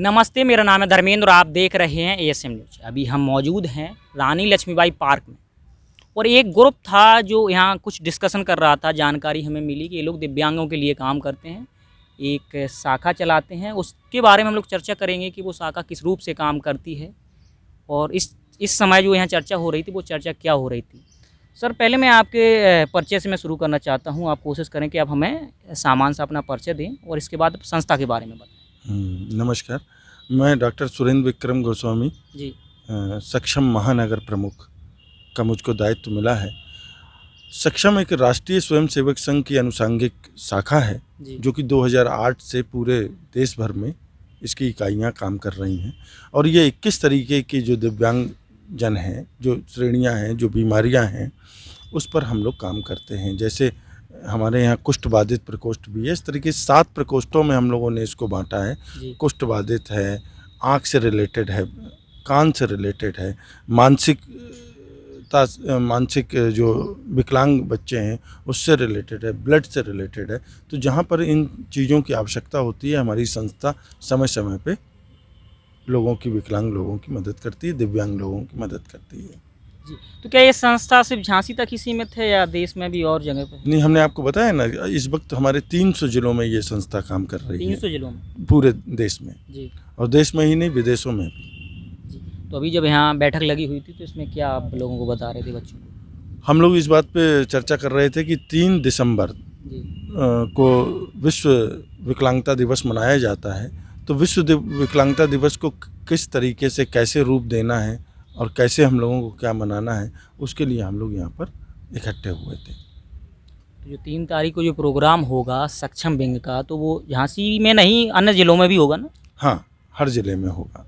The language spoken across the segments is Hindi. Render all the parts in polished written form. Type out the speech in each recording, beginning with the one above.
नमस्ते, मेरा नाम है धर्मेंद्र और आप देख रहे हैं एएसएम न्यूज। अभी हम मौजूद हैं रानी लक्ष्मीबाई पार्क में और एक ग्रुप था जो यहाँ कुछ डिस्कशन कर रहा था। जानकारी हमें मिली कि ये लोग दिव्यांगों के लिए काम करते हैं, एक शाखा चलाते हैं। उसके बारे में हम लोग चर्चा करेंगे कि वो शाखा किस रूप से काम करती है और इस समय जो यहाँ चर्चा हो रही थी वो चर्चा क्या हो रही थी। सर, पहले मैं आपके परिचय से मैं शुरू करना चाहता हूँ। आप कोशिश करें कि आप हमें सामान से अपना परिचय दें और इसके बाद संस्था के बारे में बताएं। नमस्कार, मैं डॉक्टर सुरेंद्र विक्रम गोस्वामी जी। सक्षम महानगर प्रमुख का मुझको दायित्व मिला है। सक्षम एक राष्ट्रीय स्वयंसेवक संघ की आनुषंगिक शाखा है जो कि 2008 से पूरे देश भर में इसकी इकाइयां काम कर रही हैं और ये 21 तरीके की जो दिव्यांग जन हैं, जो श्रेणियां हैं, जो बीमारियां हैं, उस पर हम लोग काम करते हैं। जैसे हमारे यहाँ कुष्ठ बाधित प्रकोष्ठ भी है। इस तरीके से 7 प्रकोष्ठों में हम लोगों ने इसको बांटा है। कुष्ठ बाधित है, आँख से रिलेटेड है, कान से रिलेटेड है, मानसिक जो विकलांग बच्चे हैं उससे रिलेटेड है, ब्लड से रिलेटेड है। तो जहाँ पर इन चीज़ों की आवश्यकता होती है, हमारी संस्था समय समय पे लोगों की, विकलांग लोगों की मदद करती है, दिव्यांग लोगों की मदद करती है। जी, तो क्या ये संस्था सिर्फ झांसी तक ही सीमित है या देश में भी और जगह पर? नहीं, हमने आपको बताया ना, इस वक्त हमारे 300 जिलों में ये संस्था काम कर रही है। 300 जिलों में पूरे देश में जी, और देश में ही नहीं, विदेशों में भी। जी। तो अभी जब यहाँ बैठक लगी हुई थी तो इसमें क्या आप लोगों को बता रहे थे, बच्चों को? हम लोग इस बात पे चर्चा कर रहे थे कि 3 दिसंबर को विश्व विकलांगता दिवस मनाया जाता है। तो विश्व विकलांगता दिवस को किस तरीके से, कैसे रूप देना है और कैसे हम लोगों को क्या मनाना है, उसके लिए हम लोग यहाँ पर इकट्ठे हुए थे। तो जो 3 तारीख को जो प्रोग्राम होगा सक्षम विंग का, तो वो झांसी में नहीं अन्य जिलों में भी होगा ना? हाँ, हर जिले में होगा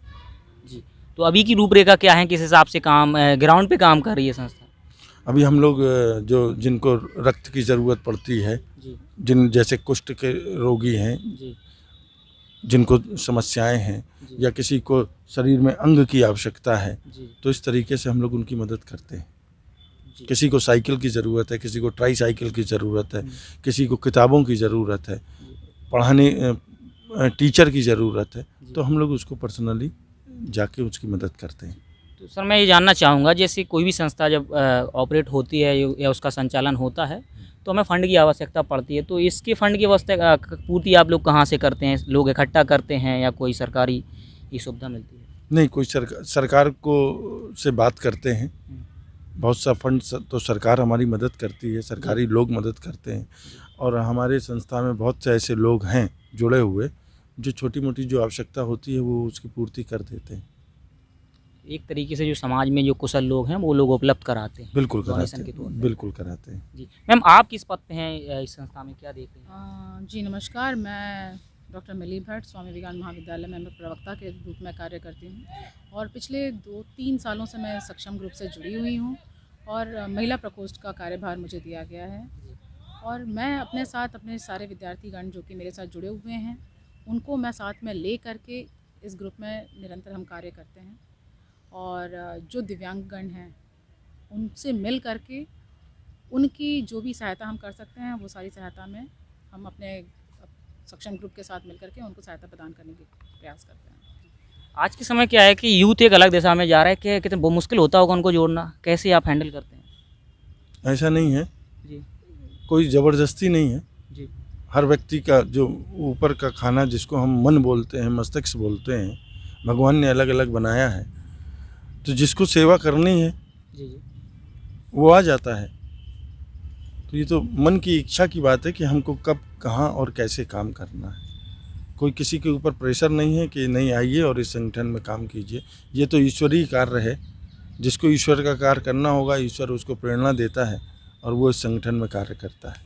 जी। तो अभी की रूपरेखा क्या है, किस हिसाब से काम ग्राउंड पे काम कर रही है संस्था? अभी हम लोग जिनको रक्त की ज़रूरत पड़ती है, जैसे कुष्ठ के रोगी हैं, जिनको समस्याएं हैं, या किसी को शरीर में अंग की आवश्यकता है, तो इस तरीके से हम लोग उनकी मदद करते हैं। किसी को साइकिल की ज़रूरत है, किसी को ट्राई साइकिल की ज़रूरत है, किसी को किताबों की ज़रूरत है, पढ़ाने टीचर की ज़रूरत है, तो हम लोग उसको पर्सनली जाके उसकी मदद करते हैं। तो सर, मैं ये जानना चाहूँगा, जैसे कोई भी संस्था जब ऑपरेट होती है या उसका संचालन होता है तो हमें फ़ंड की आवश्यकता पड़ती है। तो इसके फ़ंड की व्यवस्था पूर्ति आप लोग कहाँ से करते हैं? लोग इकट्ठा करते हैं या कोई सरकारी ये सुविधा मिलती है? नहीं, कोई सरकार को से बात करते हैं। बहुत सा फंड तो सरकार हमारी मदद करती है, सरकारी लोग मदद करते हैं और हमारे संस्था में बहुत से ऐसे लोग हैं जुड़े हुए जो छोटी मोटी जो आवश्यकता होती है वो उसकी पूर्ति कर देते हैं। एक तरीके से जो समाज में जो कुशल लोग हैं वो लोग उपलब्ध कराते हैं। बिल्कुल कराते हैं, बिल्कुल कराते हैं। जी मैम, आप किस पद पे हैं इस संस्था में, क्या देख रहे हैं? जी नमस्कार, मैं डॉक्टर मिली भट्ट स्वामी विवेकानंद महाविद्यालय में प्रवक्ता के रूप में कार्य करती हूँ और पिछले 2-3 सालों से मैं सक्षम ग्रुप से जुड़ी हुई हूँ और महिला प्रकोष्ठ का कार्यभार मुझे दिया गया है। और मैं अपने साथ अपने सारे विद्यार्थीगण जो कि मेरे साथ जुड़े हुए हैं उनको मैं साथ में ले करके इस ग्रुप में निरंतर हम कार्य करते हैं और जो दिव्यांगगण हैं उनसे मिल करके उनकी जो भी सहायता हम कर सकते हैं वो सारी सहायता में हम अपने सक्षम ग्रुप के साथ मिल करके उनको सहायता प्रदान करने के प्रयास करते हैं। आज के समय क्या है कि यूथ एक अलग दिशा में जा रहा है, कि कितने बहुत मुश्किल होता होगा उनको जोड़ना, कैसे आप हैंडल करते हैं? ऐसा नहीं है जी, कोई ज़बरदस्ती नहीं है जी। हर व्यक्ति का जो ऊपर का खाना, जिसको हम मन बोलते हैं, मस्तिष्क बोलते हैं, भगवान ने अलग अलग बनाया है। तो जिसको सेवा करनी है जी वो आ जाता है। तो ये तो मन की इच्छा की बात है कि हमको कब, कहाँ और कैसे काम करना है। कोई किसी के ऊपर प्रेशर नहीं है कि नहीं आइए और इस संगठन में काम कीजिए। ये तो ईश्वरीय कार्य है। जिसको ईश्वर का कार्य करना होगा, ईश्वर उसको प्रेरणा देता है और वो इस संगठन में कार्य करता है।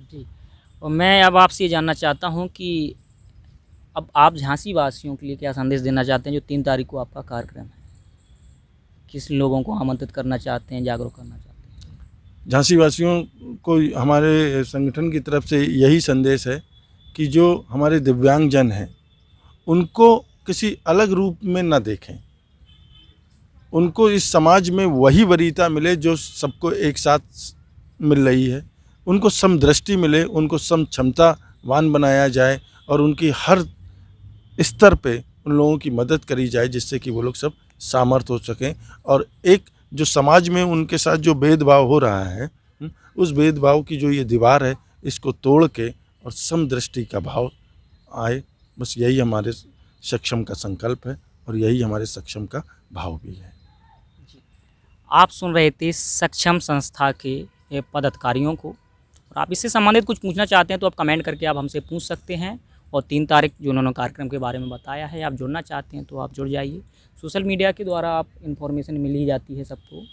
जी। और मैं अब आपसे ये जानना चाहता हूँ कि अब आप झांसी वासियों के लिए क्या संदेश देना चाहते हैं जो 3 तारीख को आपका कार्यक्रम है? किस लोगों को आमंत्रित करना चाहते हैं, जागरूक करना चाहते हैं? झांसी वासियों को हमारे संगठन की तरफ से यही संदेश है कि जो हमारे दिव्यांगजन हैं उनको किसी अलग रूप में न देखें। उनको इस समाज में वही वरीयता मिले जो सबको एक साथ मिल रही है। उनको समदृष्टि मिले, उनको सम क्षमतावान बनाया जाए और उनकी हर स्तर पे उन लोगों की मदद करी जाए, जिससे कि वो लोग सब सामर्थ्य हो सकें और एक जो समाज में उनके साथ जो भेदभाव हो रहा है, उस भेदभाव की जो ये दीवार है, इसको तोड़ के और समदृष्टि का भाव आए। बस यही हमारे सक्षम का संकल्प है और यही हमारे सक्षम का भाव भी है। आप सुन रहे थे सक्षम संस्था के ये पदाधिकारियों को, और आप इससे संबंधित कुछ पूछना चाहते हैं तो आप कमेंट करके आप हमसे पूछ सकते हैं। और 3 तारीख जो उन्होंने कार्यक्रम के बारे में बताया है, आप जुड़ना चाहते हैं तो आप जुड़ जाइए। सोशल मीडिया के द्वारा आप इन्फॉर्मेशन मिल ही जाती है सबको।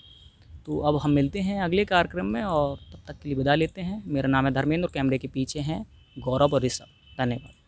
तो अब हम मिलते हैं अगले कार्यक्रम में, और तब तक के लिए विदा लेते हैं। मेरा नाम है धर्मेंद्र और कैमरे के पीछे हैं गौरव और ऋषभ। धन्यवाद।